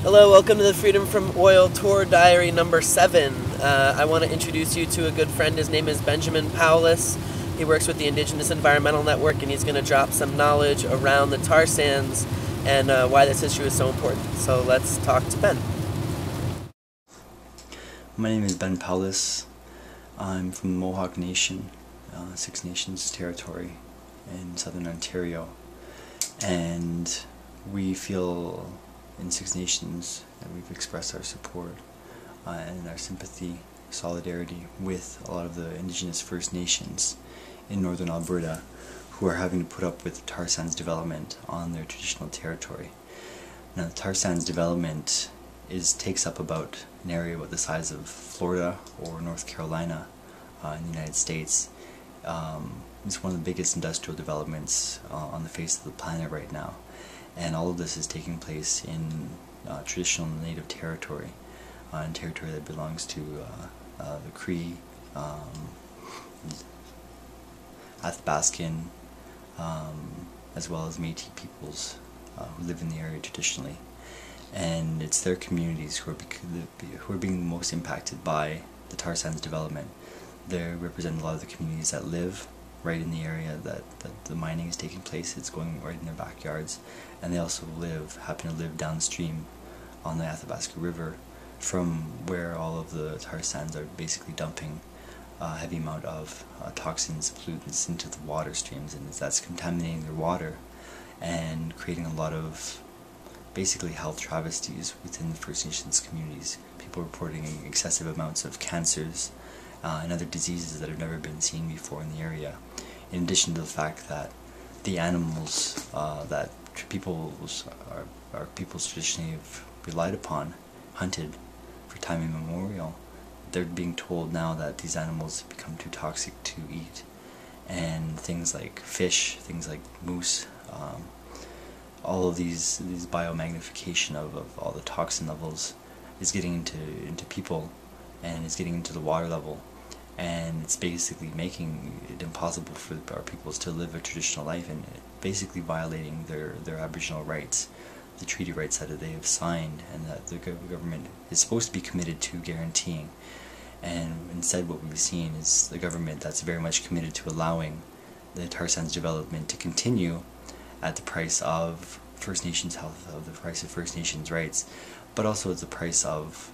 Hello, welcome to the Freedom from Oil Tour Diary number 7. I want to introduce you to a good friend. His name is Ben Powless. He works with the Indigenous Environmental Network, and he's going to drop some knowledge around the tar sands and why this issue is so important. So let's talk to Ben. My name is Ben Powless. I'm from the Mohawk Nation, Six Nations territory in southern Ontario, and we feel in Six Nations that we've expressed our support and our sympathy, solidarity with a lot of the Indigenous First Nations in northern Alberta who are having to put up with tar sands development on their traditional territory. Now, the tar sands development takes up about an area about the size of Florida or North Carolina in the United States. It's one of the biggest industrial developments on the face of the planet right now. And all of this is taking place in traditional native territory, in territory that belongs to the Cree, Athabascan, as well as Métis peoples who live in the area traditionally. And it's their communities who are being most impacted by the tar sands development. They represent a lot of the communities that live right in the area that the mining is taking place. It's going right in their backyards, and they also happen to live downstream on the Athabasca River from where all of the tar sands are basically dumping a heavy amount of toxins, pollutants into the water streams, and that's contaminating their water and creating a lot of basically health travesties within the First Nations communities. People reporting excessive amounts of cancers and other diseases that have never been seen before in the area, in addition to the fact that the animals that peoples traditionally have relied upon, hunted for time immemorial, they're being told now that these animals have become too toxic to eat, and things like fish, things like moose, all of these biomagnification of all the toxin levels is getting into people, and it's getting into the water level, and it's basically making it impossible for our peoples to live a traditional life, and basically violating their Aboriginal rights, the treaty rights that they have signed and that the government is supposed to be committed to guaranteeing. And instead what we've seen is the government that's very much committed to allowing the tar sands development to continue at the price of First Nations health, of the price of First Nations rights, but also at the price of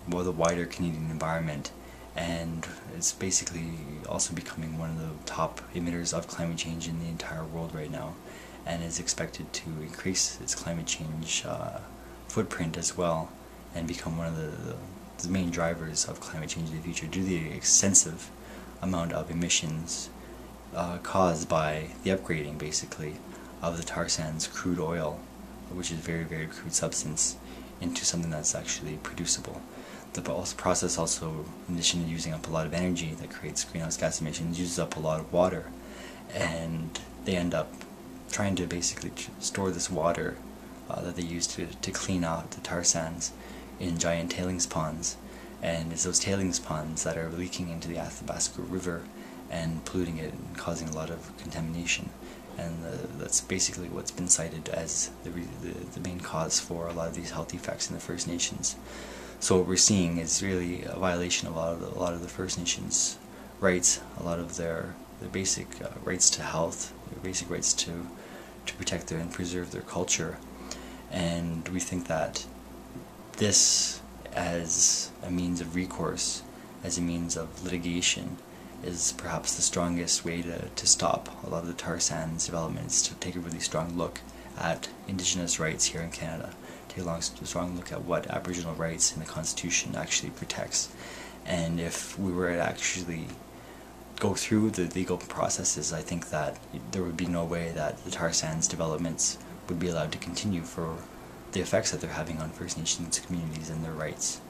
the wider Canadian environment. And it's basically also becoming one of the top emitters of climate change in the entire world right now, and is expected to increase its climate change footprint as well, and become one of the main drivers of climate change in the future due to the extensive amount of emissions caused by the upgrading, basically, of the tar sands crude oil, which is a very, very crude substance, into something that's actually producible. The process also, in addition to using up a lot of energy that creates greenhouse gas emissions, uses up a lot of water, and they end up trying to basically store this water that they use to clean out the tar sands in giant tailings ponds, and it's those tailings ponds that are leaking into the Athabasca River and polluting it and causing a lot of contamination. And that's basically what's been cited as the main cause for a lot of these health effects in the First Nations. So what we're seeing is really a violation of a lot of the First Nations rights, a lot of their basic rights to health, their basic rights to protect and preserve their culture. And we think that this, as a means of recourse, as a means of litigation, is perhaps the strongest way to stop a lot of the tar sands developments, to take a really strong look at Indigenous rights here in Canada, take a strong look at what Aboriginal rights in the Constitution actually protects. And if we were to actually go through the legal processes, I think that there would be no way that the tar sands developments would be allowed to continue for the effects that they're having on First Nations communities and their rights.